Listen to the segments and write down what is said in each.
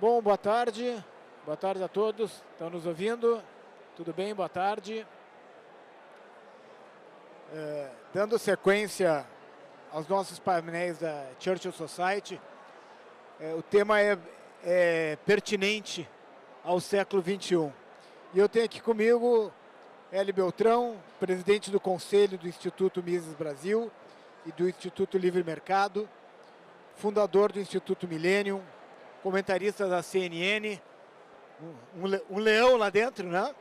Bom, boa tarde. Boa tarde a todos. Estão nos ouvindo? Tudo bem? Boa tarde. Dando sequência aos nossos painéis da Churchill Society, o tema é pertinente ao século XXI. E eu tenho aqui comigo Hélio Beltrão, presidente do Conselho do Instituto Mises Brasil e do Instituto Livre Mercado, fundador do Instituto Millennium, comentarista da CNN, um leão lá dentro, né?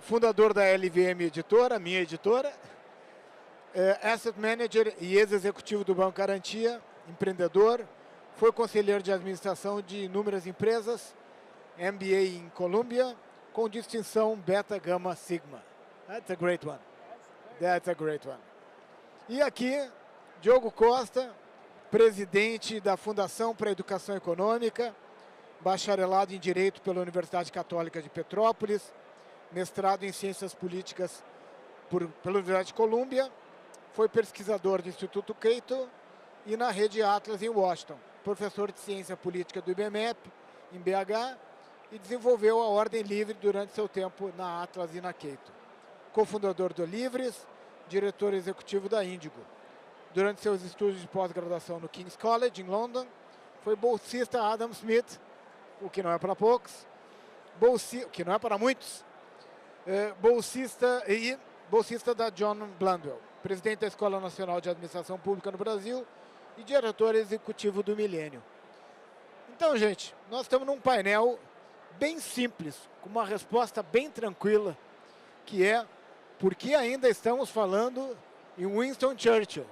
Fundador da LVM Editora, minha editora, asset manager e ex-executivo do Banco Garantia, empreendedor, foi conselheiro de administração de inúmeras empresas, MBA em Columbia, com distinção Beta Gamma Sigma. That's a great one. That's a great one. E aqui, Diogo Costa, presidente da Fundação para a Educação Econômica, bacharelado em Direito pela Universidade Católica de Petrópolis, mestrado em Ciências Políticas pela Universidade de Colômbia, foi pesquisador do Instituto Cato e na Rede Atlas em Washington, professor de Ciência Política do IBMEP em BH e desenvolveu a Ordem Livre durante seu tempo na Atlas e na Cato. Cofundador do Livres, diretor executivo da Índigo. Durante seus estudos de pós-graduação no King's College, em London, foi bolsista Adam Smith, o que não é para poucos, o que não é para muitos, bolsista da John Blundell, presidente da Escola Nacional de Administração Pública no Brasil e diretor executivo do Millennium. Então, gente, nós estamos num painel bem simples, com uma resposta bem tranquila, que é por que ainda estamos falando em Winston Churchill?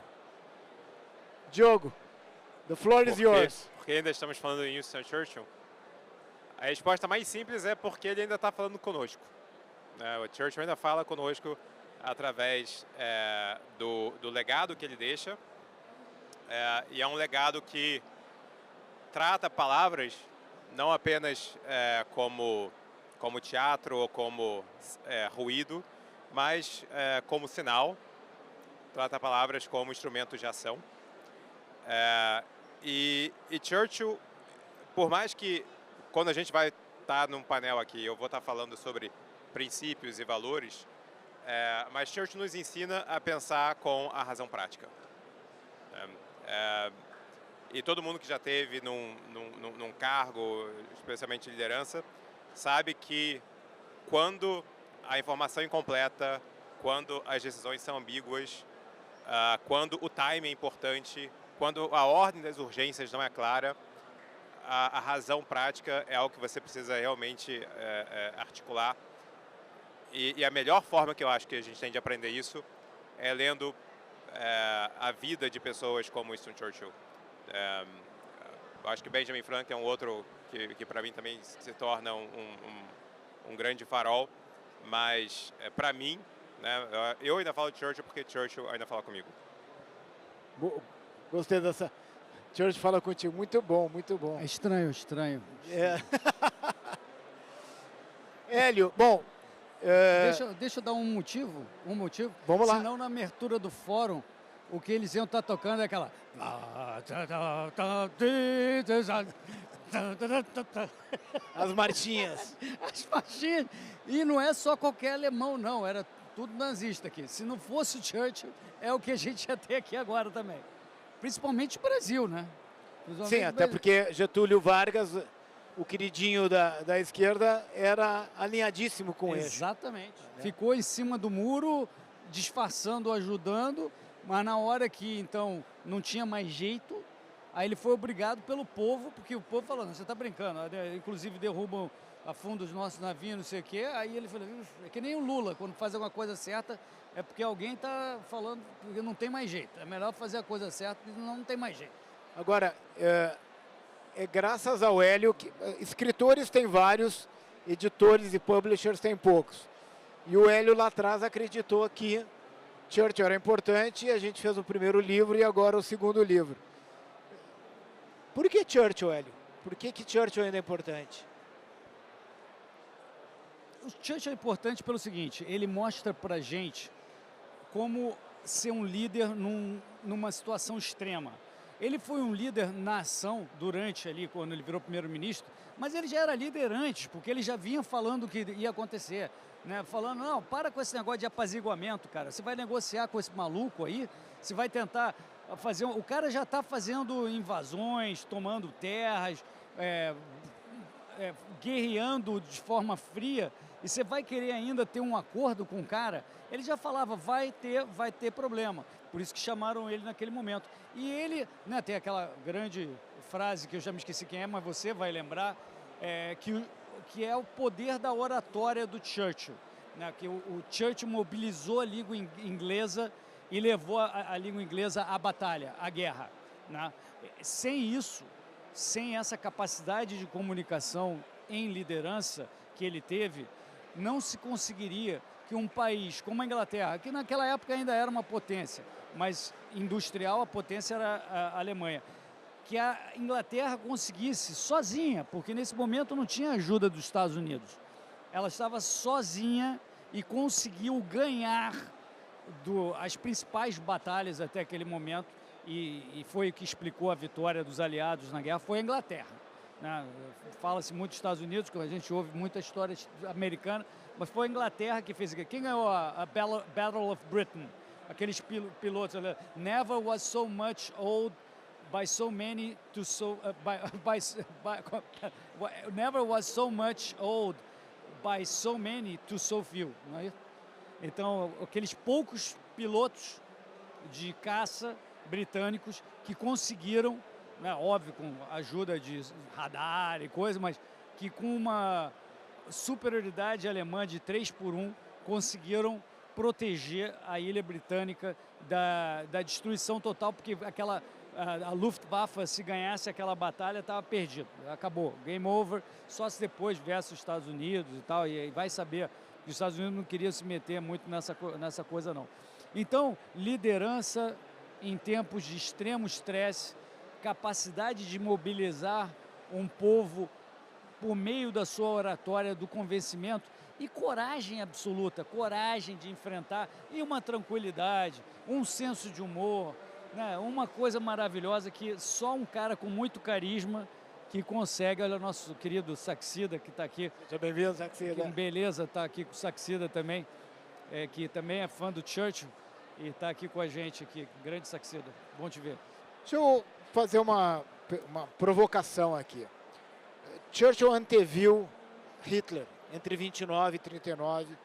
Diogo, the floor is yours. Por que ainda estamos falando em Winston Churchill? A resposta mais simples é porque ele ainda está falando conosco. O Churchill ainda fala conosco através do legado que ele deixa. E é um legado que trata palavras não apenas como teatro ou como ruído, mas como sinal. Trata palavras como instrumentos de ação. E Churchill, por mais que quando a gente vai estar num painel aqui, eu vou estar falando sobre princípios e valores, mas Churchill nos ensina a pensar com a razão prática. E todo mundo que já teve num cargo, especialmente liderança, sabe que quando a informação é incompleta, quando as decisões são ambíguas, quando o timing é importante, quando a ordem das urgências não é clara, a razão prática é algo que você precisa realmente articular. E a melhor forma que eu acho que a gente tem de aprender isso é lendo a vida de pessoas como Winston Churchill. Eu acho que Benjamin Franklin é um outro que para mim também se torna um grande farol, mas para mim, né, eu ainda falo de Churchill porque Churchill ainda fala comigo. Gostei dessa. Churchill fala contigo. Muito bom, muito bom. É estranho, estranho. Hélio, bom... Deixa eu dar um motivo. Vamos lá. Senão, na abertura do fórum, o que eles iam estar tocando é aquela... As marchinhas. As marchinhas. E não é só qualquer alemão, não. Era tudo nazista aqui. Se não fosse Churchill, é o que a gente ia ter aqui agora também. Principalmente o Brasil, né? Sim, até porque Getúlio Vargas, o queridinho da esquerda, era alinhadíssimo com ele. Exatamente. Ficou em cima do muro, disfarçando, ajudando, mas na hora que, então, não tinha mais jeito, aí ele foi obrigado pelo povo, porque o povo falou, você está brincando, inclusive derrubam a fundo os nossos navios, não sei o quê, aí ele falou, é que nem o Lula, quando faz alguma coisa certa, é porque alguém está falando que não tem mais jeito, é melhor fazer a coisa certa porque não tem mais jeito. Agora, graças ao Hélio, que escritores tem vários, editores e publishers tem poucos. E o Hélio lá atrás acreditou que Churchill era importante e a gente fez o primeiro livro e agora o segundo livro. Por que Churchill, Hélio? Por que Churchill ainda é importante? O Churchill é importante pelo seguinte, ele mostra pra gente como ser um líder numa situação extrema. Ele foi um líder na ação durante ali, quando ele virou primeiro-ministro, mas ele já era líder antes, porque ele já vinha falando o que ia acontecer, né? Falando, não, para com esse negócio de apaziguamento, cara. Você vai negociar com esse maluco aí, você vai tentar fazer... O cara já está fazendo invasões, tomando terras, guerreando de forma fria, e você vai querer ainda ter um acordo com o cara? Ele já falava, vai ter problema. Por isso que chamaram ele naquele momento. E ele, né, tem aquela grande frase que eu já me esqueci quem é, mas você vai lembrar, que é o poder da oratória do Churchill, né, que o Churchill mobilizou a língua inglesa e levou a língua inglesa à batalha, à guerra, né? Sem isso, sem essa capacidade de comunicação em liderança que ele teve, não se conseguiria que um país como a Inglaterra, que naquela época ainda era uma potência, mas industrial, a potência era a Alemanha, que a Inglaterra conseguisse sozinha, porque nesse momento não tinha ajuda dos Estados Unidos, ela estava sozinha e conseguiu ganhar as principais batalhas até aquele momento, e foi o que explicou a vitória dos aliados na guerra, foi a Inglaterra, né? Fala-se muito dos Estados Unidos, que a gente ouve muita história americana, mas foi a Inglaterra que fez. Quem ganhou a Battle of Britain? Aqueles pilotos, never was so much old by so many to so never was so much old by so many to so few, não é isso? Então, aqueles poucos pilotos de caça britânicos que conseguiram, né, óbvio, com a ajuda de radar e coisa, mas que com uma superioridade alemã de 3-1 conseguiram proteger a ilha britânica da destruição total, porque a Luftwaffe, se ganhasse aquela batalha, estava perdido, acabou, game over, só se depois viesse os Estados Unidos e tal, e vai saber que os Estados Unidos não queriam se meter muito nessa coisa não. Então, liderança em tempos de extremo estresse, capacidade de mobilizar um povo por meio da sua oratória, do convencimento, e coragem absoluta, coragem de enfrentar, e uma tranquilidade, um senso de humor, né? Uma coisa maravilhosa que só um cara com muito carisma que consegue. Olha o nosso querido Saxida, que está aqui. Seja bem-vindo, Saxida. Beleza, está aqui com o Saxida também, que também é fã do Churchill, e está aqui com a gente, aqui. Grande Saxida, bom te ver. Deixa eu fazer uma provocação aqui. Churchill anteviu Hitler entre 29 e 39,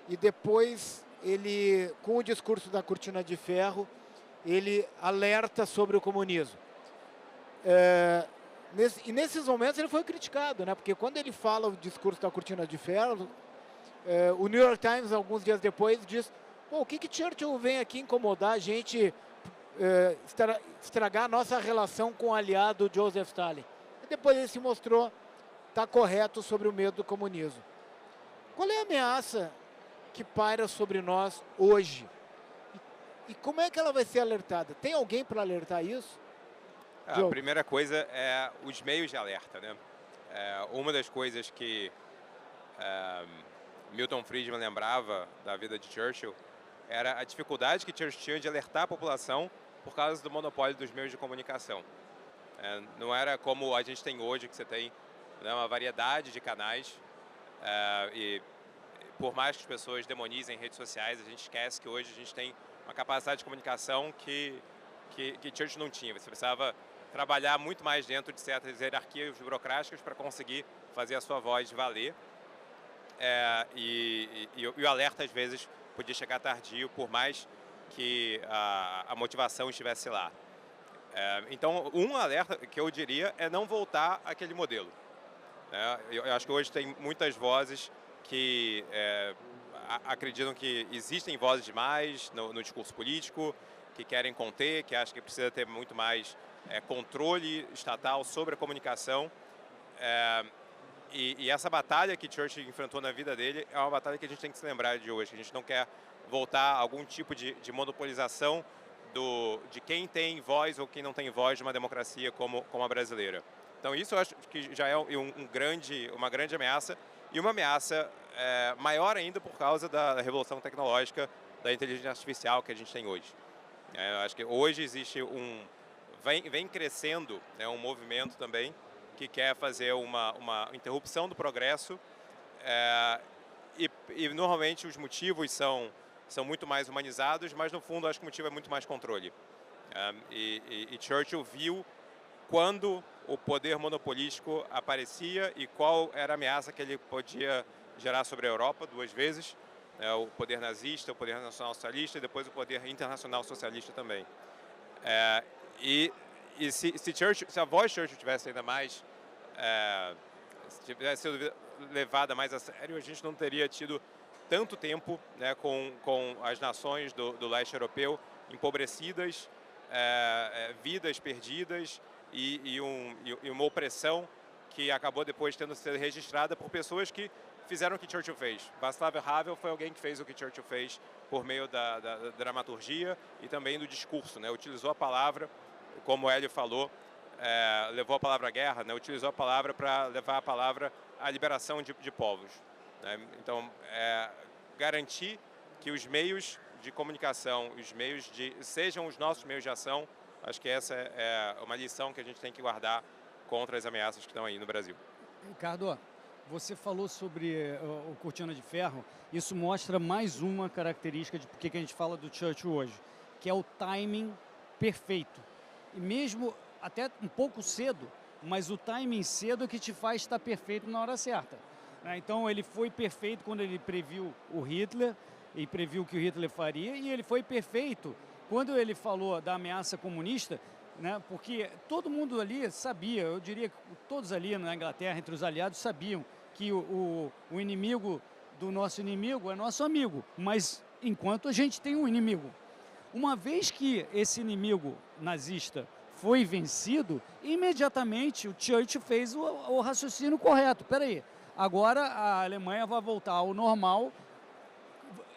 e depois ele, com o discurso da Cortina de Ferro, ele alerta sobre o comunismo. E nesses momentos ele foi criticado, né? Porque quando ele fala o discurso da Cortina de Ferro, o New York Times, alguns dias depois, diz: pô, o que Churchill vem aqui incomodar a gente, estragar a nossa relação com o aliado Joseph Stalin? E depois ele se mostrou estar correto sobre o medo do comunismo. Qual é a ameaça que paira sobre nós hoje? E como é que ela vai ser alertada? Tem alguém para alertar isso? A primeira coisa é os meios de alerta, né? Uma das coisas que Milton Friedman lembrava da vida de Churchill era a dificuldade que Churchill tinha de alertar a população por causa do monopólio dos meios de comunicação. Não era como a gente tem hoje, que você tem, né, uma variedade de canais, e por mais que as pessoas demonizem redes sociais, a gente esquece que hoje a gente tem uma capacidade de comunicação que Churchill não tinha. Você precisava trabalhar muito mais dentro de certas hierarquias burocráticas para conseguir fazer a sua voz valer. E o alerta, às vezes, podia chegar tardio, por mais que a motivação estivesse lá. Então, um alerta que eu diria é não voltar àquele modelo. Eu acho que hoje tem muitas vozes que acreditam que existem vozes demais no discurso político, que querem conter, que acham que precisa ter muito mais controle estatal sobre a comunicação. E essa batalha que Churchill enfrentou na vida dele é uma batalha que a gente tem que se lembrar de hoje. A gente não quer voltar a algum tipo de monopolização de quem tem voz ou quem não tem voz de uma democracia como a brasileira. Então isso eu acho que já é uma grande ameaça, e uma ameaça maior ainda por causa da revolução tecnológica, da inteligência artificial que a gente tem hoje. Eu acho que hoje existe vem crescendo, né, um movimento também que quer fazer uma interrupção do progresso, e normalmente os motivos são muito mais humanizados, mas no fundo acho que o motivo é muito mais controle. E Churchill viu quando o poder monopolístico aparecia e qual era a ameaça que ele podia gerar sobre a Europa 2 vezes, né, o poder nazista, o poder nacional socialista e depois o poder internacional socialista também. Se a voz de Churchill tivesse ainda mais, se tivesse sido levada mais a sério, a gente não teria tido tanto tempo, né, com as nações do leste europeu empobrecidas, vidas perdidas e uma opressão que acabou depois tendo sido registrada por pessoas que fizeram o que Churchill fez. Václav Havel foi alguém que fez o que Churchill fez por meio da dramaturgia e também do discurso, né? Utilizou a palavra, como o Hélio falou, levou a palavra à guerra, né? Utilizou a palavra para levar a palavra à liberação de povos, né? Então, garantir que os meios de comunicação, sejam os nossos meios de ação, acho que essa é uma lição que a gente tem que guardar contra as ameaças que estão aí no Brasil. Ricardo, você falou sobre o Cortina de Ferro. Isso mostra mais uma característica de por que a gente fala do Churchill hoje, que é o timing perfeito. E mesmo até um pouco cedo, mas o timing cedo é que te faz estar perfeito na hora certa. Então ele foi perfeito quando ele previu o Hitler e previu o que o Hitler faria, e ele foi perfeito quando ele falou da ameaça comunista, né, porque todo mundo ali sabia, eu diria que todos ali na Inglaterra, entre os aliados, sabiam que o inimigo do nosso inimigo é nosso amigo, mas enquanto a gente tem um inimigo. Uma vez que esse inimigo nazista foi vencido, imediatamente o Churchill fez o raciocínio correto. Espera aí, agora a Alemanha vai voltar ao normal,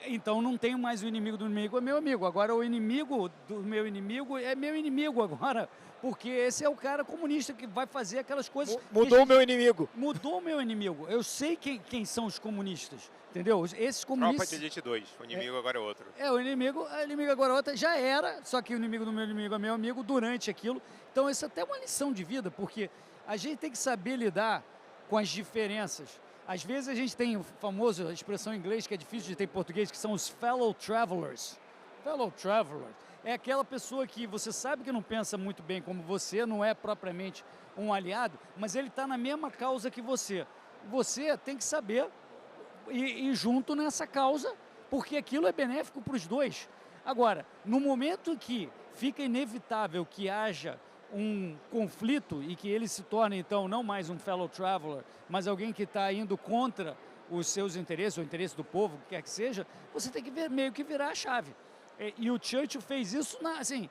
então não tenho mais o inimigo do inimigo, é meu amigo. Agora o inimigo do meu inimigo é meu inimigo agora, porque esse é o cara comunista que vai fazer aquelas coisas... Mudou o meu inimigo. Mudou o meu inimigo. Eu sei quem são os comunistas, entendeu? Esses comunistas... Tropa de Elite 2, o inimigo agora é outro. O inimigo agora é outro, já era, só que o inimigo do meu inimigo é meu amigo durante aquilo. Então isso é até uma lição de vida, porque a gente tem que saber lidar com as diferenças. Às vezes a gente tem a famosa expressão em inglês que é difícil de ter em português, que são os fellow travelers. Fellow traveler é aquela pessoa que você sabe que não pensa muito bem como você, não é propriamente um aliado, mas ele está na mesma causa que você. Você tem que saber ir junto nessa causa, porque aquilo é benéfico para os dois. Agora, no momento que fica inevitável que haja um conflito e que ele se torne, então, não mais um fellow traveler, mas alguém que está indo contra os seus interesses, o interesse do povo, o que quer que seja, você tem que meio que virar a chave. E o Churchill fez isso, assim,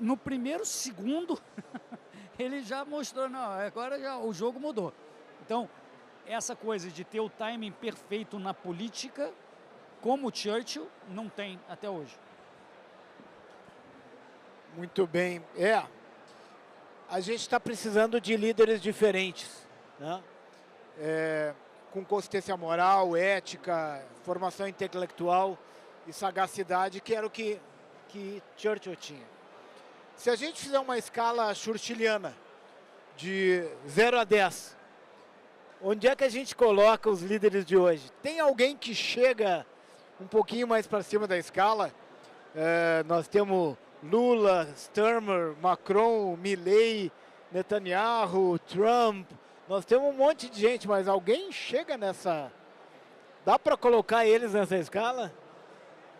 no primeiro segundo, ele já mostrou, não, agora já o jogo mudou. Então, essa coisa de ter o timing perfeito na política, como o Churchill, não tem até hoje. Muito bem. A gente está precisando de líderes diferentes, né? Com consciência moral, ética, formação intelectual e sagacidade, que era o que Churchill tinha. Se a gente fizer uma escala churchilliana de 0 a 10, onde é que a gente coloca os líderes de hoje? Tem alguém que chega um pouquinho mais para cima da escala? Nós temos Lula, Sturmer, Macron, Milley, Netanyahu, Trump. Nós temos um monte de gente, mas alguém chega nessa... Dá para colocar eles nessa escala?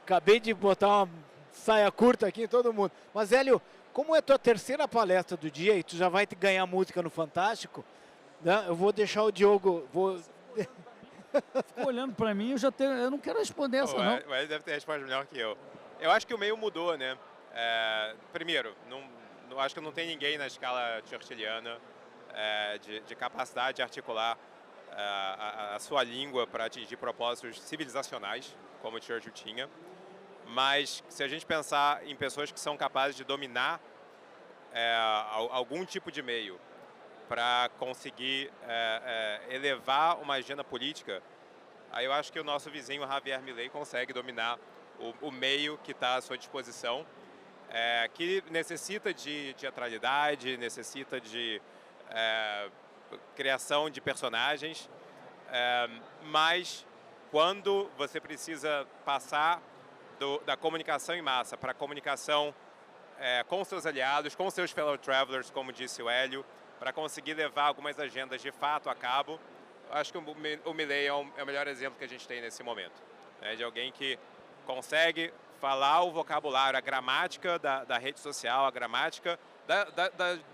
Acabei de botar uma saia curta aqui em todo mundo. Mas, Hélio, como é a tua terceira palestra do dia e tu já vai ganhar música no Fantástico, né? Eu vou deixar o Diogo... Ficou olhando para mim, eu não quero responder essa, não. Ele deve ter resposta melhor que eu. Eu acho que o meio mudou, né? Primeiro, acho que não tem ninguém na escala churchilliana de capacidade de articular a sua língua para atingir propósitos civilizacionais, como o Churchill tinha. Mas se a gente pensar em pessoas que são capazes de dominar algum tipo de meio para conseguir elevar uma agenda política, aí eu acho que o nosso vizinho Javier Milei consegue dominar o meio que está à sua disposição. que necessita de teatralidade, necessita de criação de personagens, mas quando você precisa passar da comunicação em massa para a comunicação com seus aliados, com seus fellow travelers, como disse o Hélio, para conseguir levar algumas agendas de fato a cabo, acho que o Milei é o melhor exemplo que a gente tem nesse momento, né, de alguém que consegue falar o vocabulário, a gramática da rede social, a gramática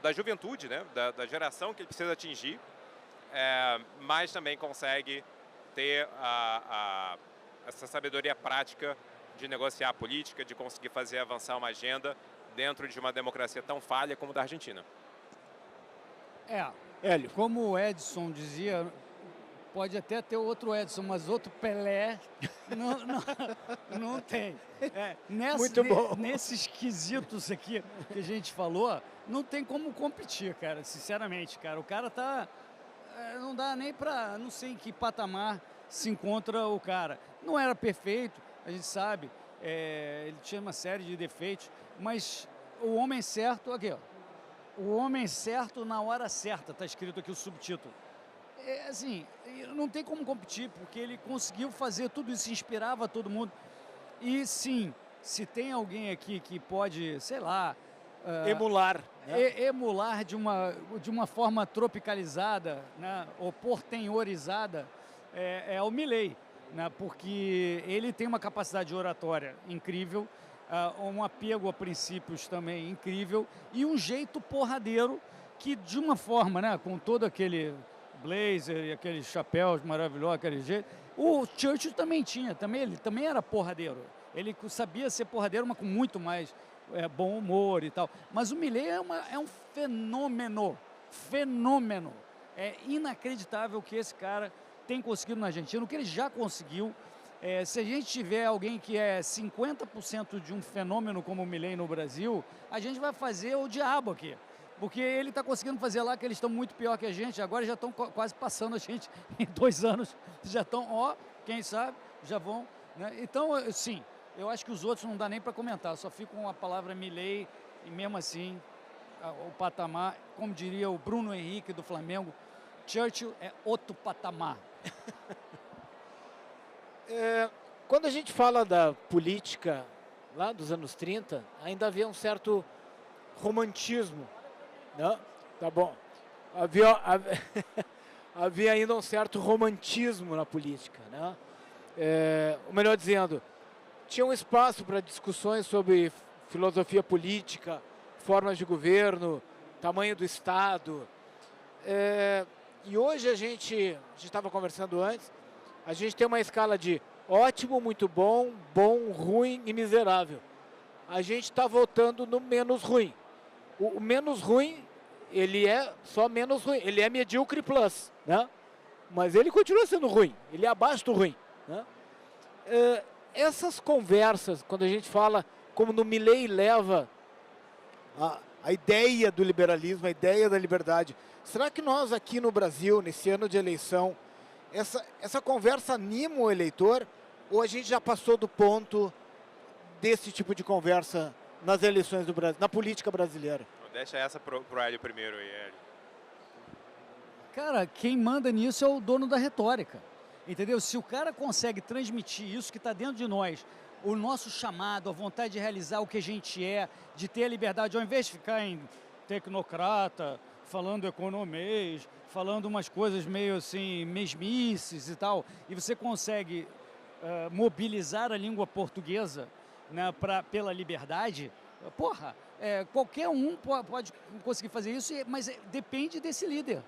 da juventude, né, da geração que ele precisa atingir, mas também consegue ter essa sabedoria prática de negociar a política, de conseguir fazer avançar uma agenda dentro de uma democracia tão falha como a da Argentina. Hélio. Como o Edson dizia, pode até ter outro Edson, mas outro Pelé não tem. Muito bom. Nesses quesitos aqui que a gente falou, não tem como competir, cara, sinceramente, cara. O cara tá... não dá nem pra... Não sei em que patamar se encontra o cara. Não era perfeito, a gente sabe. Ele tinha uma série de defeitos, mas o homem certo... Aqui, ó. O homem certo na hora certa, está escrito aqui o subtítulo. Assim, não tem como competir, porque ele conseguiu fazer tudo isso, inspirava todo mundo. E sim, se tem alguém aqui que pode, sei lá... emular. Né? Emular de uma forma tropicalizada, né, ou portenhorizada, é o Milei, né, porque ele tem uma capacidade oratória incrível, um apego a princípios também incrível e um jeito porradeiro que, de uma forma, né, com todo aquele blazer e aqueles chapéus maravilhosos, aquele jeito, o Churchill também tinha, ele também era porradeiro. Ele sabia ser porradeiro, mas com muito mais bom humor e tal. Mas o Milei é um fenômeno. É inacreditável o que esse cara tem conseguido na Argentina, o que ele já conseguiu. Se a gente tiver alguém que é 50% de um fenômeno como o Milei no Brasil, a gente vai fazer o diabo aqui. Porque ele está conseguindo fazer lá que eles estão muito pior que a gente, agora já estão quase passando a gente em 2 anos, já estão, quem sabe, já vão. Né? Então, sim, eu acho que os outros não dá nem para comentar, só fico com a palavra Milei e mesmo assim, o patamar, como diria o Bruno Henrique do Flamengo, Churchill é outro patamar. Quando a gente fala da política lá dos anos 30, ainda havia um certo romantismo, né? Tá bom. Havia ainda um certo romantismo na política, né? Ou melhor dizendo, tinha um espaço para discussões sobre filosofia política, formas de governo, tamanho do Estado. E hoje a gente estava conversando antes, a gente tem uma escala de ótimo, muito bom, bom, ruim e miserável. A gente está votando no menos ruim. O menos ruim, ele é só menos ruim, ele é medíocre plus, né? Mas ele continua sendo ruim, ele é abaixo do ruim, né? Essas conversas, quando a gente fala como no Milei leva a ideia do liberalismo, a ideia da liberdade, será que nós aqui no Brasil, nesse ano de eleição, essa conversa anima o eleitor ou a gente já passou do ponto desse tipo de conversa nas eleições do Brasil, na política brasileira? Deixa essa pro Hélio primeiro aí, Hélio. Cara, quem manda nisso é o dono da retórica, entendeu? Se o cara consegue transmitir isso que está dentro de nós, o nosso chamado, a vontade de realizar o que a gente é, de ter a liberdade, ao invés de ficar em tecnocrata, falando economês, falando umas coisas meio assim, mesmices e tal, e você consegue mobilizar a língua portuguesa, né, pela liberdade, porra, qualquer um pode conseguir fazer isso, mas depende desse líder.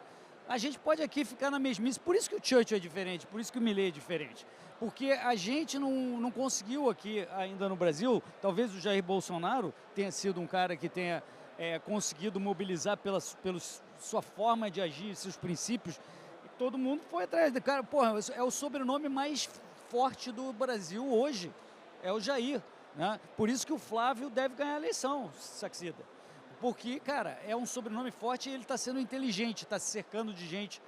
A gente pode aqui ficar na mesmice, por isso que o Churchill é diferente, por isso que o Milei é diferente. Porque a gente não conseguiu aqui ainda no Brasil, talvez o Jair Bolsonaro tenha sido um cara que tenha conseguido mobilizar pela sua forma de agir, seus princípios, e todo mundo foi atrás do cara. Porra, é o sobrenome mais forte do Brasil hoje, é o Jair, né? Por isso que o Flávio deve ganhar a eleição, Saxida. Porque, cara, é um sobrenome forte e ele está sendo inteligente, está se cercando de gente,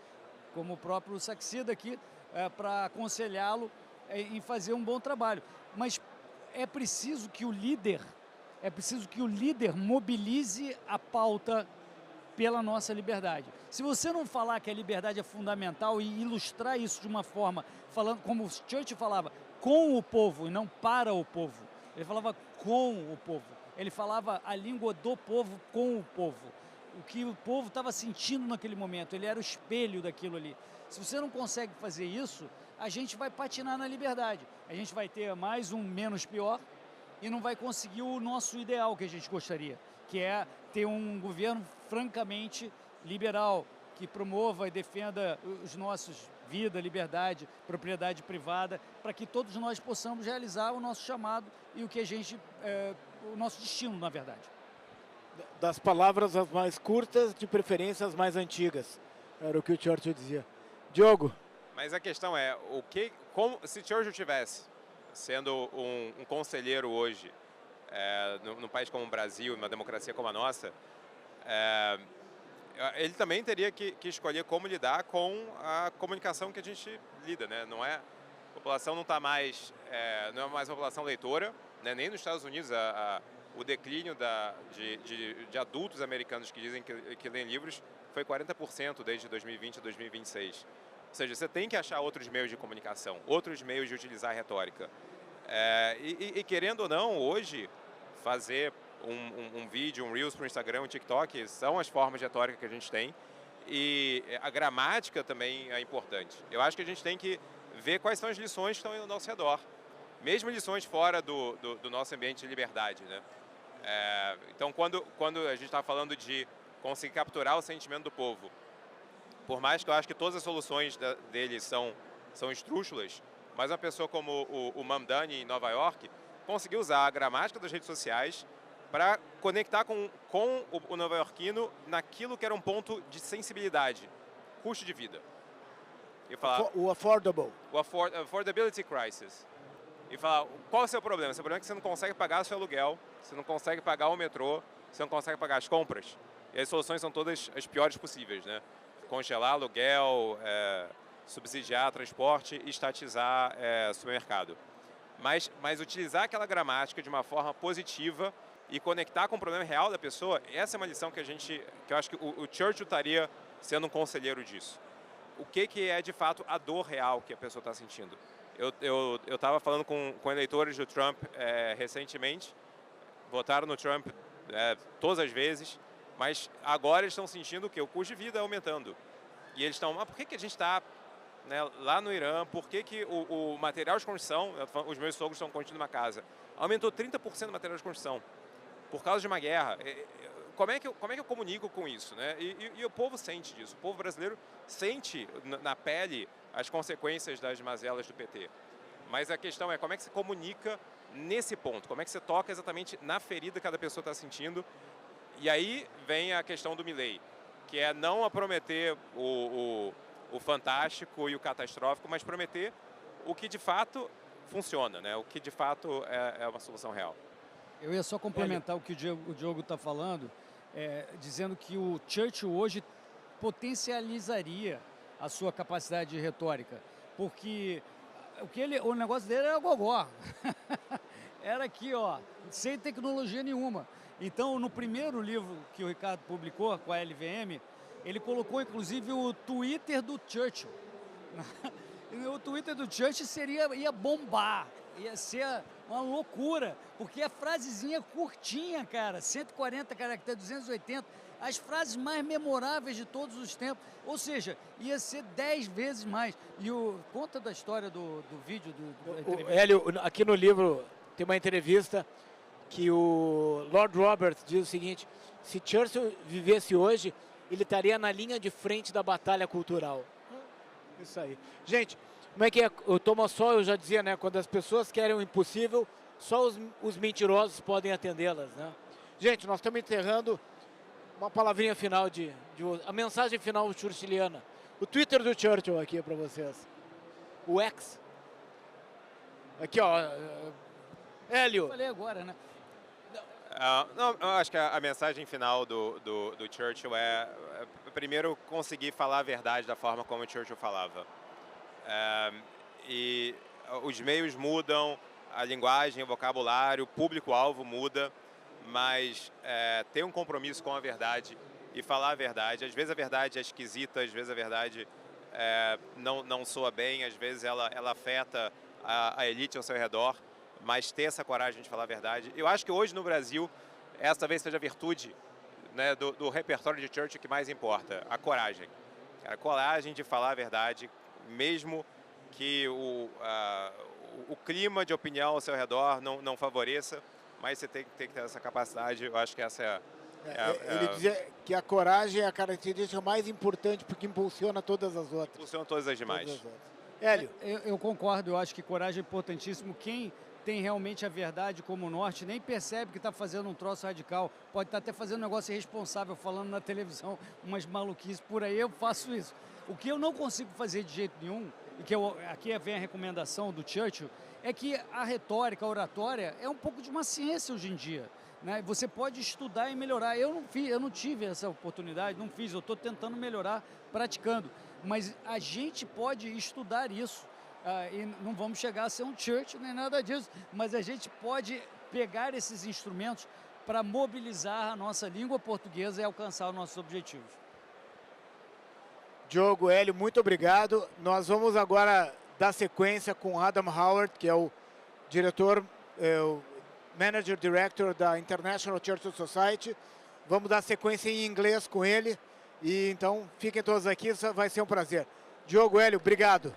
como o próprio Saxida aqui, para aconselhá-lo em fazer um bom trabalho. Mas é preciso que o líder é preciso que o líder mobilize a pauta pela nossa liberdade. Se você não falar que a liberdade é fundamental e ilustrar isso de uma forma, falando como o Churchill falava, com o povo e não para o povo. Ele falava com o povo. Ele falava a língua do povo com o povo. O que o povo estava sentindo naquele momento. Ele era o espelho daquilo ali. Se você não consegue fazer isso, a gente vai patinar na liberdade. A gente vai ter mais um menos pior e não vai conseguir o nosso ideal que a gente gostaria, que é ter um governo francamente liberal, que promova e defenda os nossos vida, liberdade, propriedade privada, para que todos nós possamos realizar o nosso chamado e o que a gente, o nosso destino, na verdade. Das palavras as mais curtas, de preferência as mais antigas, era o que o Churchill dizia. Diogo? Mas a questão é, se Churchill tivesse sendo um conselheiro hoje, num país como o Brasil, numa democracia como a nossa, ele também teria que escolher como lidar com a comunicação que a gente lida, né? A população não está mais, não é mais uma população leitora, né? Nem nos Estados Unidos o declínio de adultos americanos que dizem que leem livros foi 40% desde 2020 a 2026. Ou seja, você tem que achar outros meios de comunicação, outros meios de utilizar a retórica. E querendo ou não, hoje, fazer um vídeo, um Reels para o Instagram, um TikTok, são as formas de retórica que a gente tem. E a gramática também é importante. Eu acho que a gente tem que ver quais são as lições que estão ao nosso redor. Mesmo lições fora do nosso ambiente de liberdade, né? Então, quando a gente está falando de conseguir capturar o sentimento do povo, por mais que eu acho que todas as soluções deles são esdrúxulas, mas uma pessoa como o Mamdani em Nova York conseguiu usar a gramática das redes sociais para conectar com o nova-iorquino naquilo que era um ponto de sensibilidade, custo de vida. E falar, o affordable. O affordability crisis. E falar, qual é o seu problema? Seu problema é que você não consegue pagar o seu aluguel, você não consegue pagar o metrô, você não consegue pagar as compras. E as soluções são todas as piores possíveis, né? Congelar aluguel, subsidiar transporte e estatizar supermercado. Mas utilizar aquela gramática de uma forma positiva e conectar com o problema real da pessoa, essa é uma lição que eu acho que o Churchill estaria sendo um conselheiro disso. O que é, de fato, a dor real que a pessoa está sentindo? Eu estava falando com eleitores do Trump recentemente, votaram no Trump todas as vezes, mas agora eles estão sentindo o quê? O custo de vida aumentando. E eles estão, mas por que a gente está lá no Irã, por que o material de construção, os meus sogros estão construindo uma casa, aumentou 30% do material de construção por causa de uma guerra? Como é que eu comunico com isso, né? E o povo sente disso, o povo brasileiro sente na pele as consequências das mazelas do PT. Mas a questão é como é que você comunica nesse ponto, como é que você toca exatamente na ferida que cada pessoa está sentindo. E aí vem a questão do Milei, que é não prometer o fantástico e o catastrófico, mas prometer o que de fato funciona, né? O que de fato é uma solução real. Eu ia só complementar o que o Diogo está falando, dizendo que o Churchill hoje potencializaria a sua capacidade de retórica, porque o negócio dele era gogó. Era aqui, ó, sem tecnologia nenhuma. Então, no primeiro livro que o Ricardo publicou com a LVM, ele colocou, inclusive, o Twitter do Churchill. O Twitter do Churchill ia bombar, ia ser uma loucura, porque a frasezinha curtinha, cara, 140 caracteres, 280, as frases mais memoráveis de todos os tempos, ou seja, ia ser 10 vezes mais. E conta da história do vídeo Hélio, aqui no livro tem uma entrevista que o Lord Robert diz o seguinte: se Churchill vivesse hoje, ele estaria na linha de frente da batalha cultural. Isso aí. Gente, como é que é? O Thomas Sowell já dizia, né? Quando as pessoas querem o impossível, só os mentirosos podem atendê-las, né? Gente, nós estamos encerrando. Uma palavrinha final a mensagem final churchilliana. O Twitter do Churchill aqui para vocês. O X. Aqui, ó. Hélio. Eu falei agora, né? Não, eu acho que a mensagem final do Churchill primeiro, conseguir falar a verdade da forma como o Churchill falava. E os meios mudam, a linguagem, o vocabulário, o público-alvo muda, mas ter um compromisso com a verdade e falar a verdade. Às vezes a verdade é esquisita, às vezes a verdade não soa bem, às vezes ela afeta a elite ao seu redor, mas ter essa coragem de falar a verdade. Eu acho que hoje no Brasil, essa talvez seja a virtude, né, do repertório de Churchill que mais importa, a coragem. A coragem de falar a verdade, mesmo que o clima de opinião ao seu redor não favoreça, mas você tem que ter essa capacidade. Eu acho que essa ele dizia que a coragem é a característica mais importante porque impulsiona todas as outras. Impulsiona todas as demais. Hélio? Eu concordo, eu acho que coragem é importantíssimo. Quem tem realmente a verdade como norte nem percebe que está fazendo um troço radical. Pode estar até fazendo um negócio irresponsável, falando na televisão umas maluquices. Por aí eu faço isso. O que eu não consigo fazer de jeito nenhum, e que aqui vem a recomendação do Churchill, é que a retórica, a oratória, é um pouco de uma ciência hoje em dia. Né? Você pode estudar e melhorar. Eu não tive essa oportunidade, não fiz, eu estou tentando melhorar praticando. Mas a gente pode estudar isso. E não vamos chegar a ser um Churchill nem nada disso, mas a gente pode pegar esses instrumentos para mobilizar a nossa língua portuguesa e alcançar os nossos objetivos. Diogo, Hélio, muito obrigado. Nós vamos agora dar sequência com Adam Howard, que é o diretor, o Manager Director da International Churchill Society. Vamos dar sequência em inglês com ele. E então, fiquem todos aqui, vai ser um prazer. Diogo, Hélio, obrigado.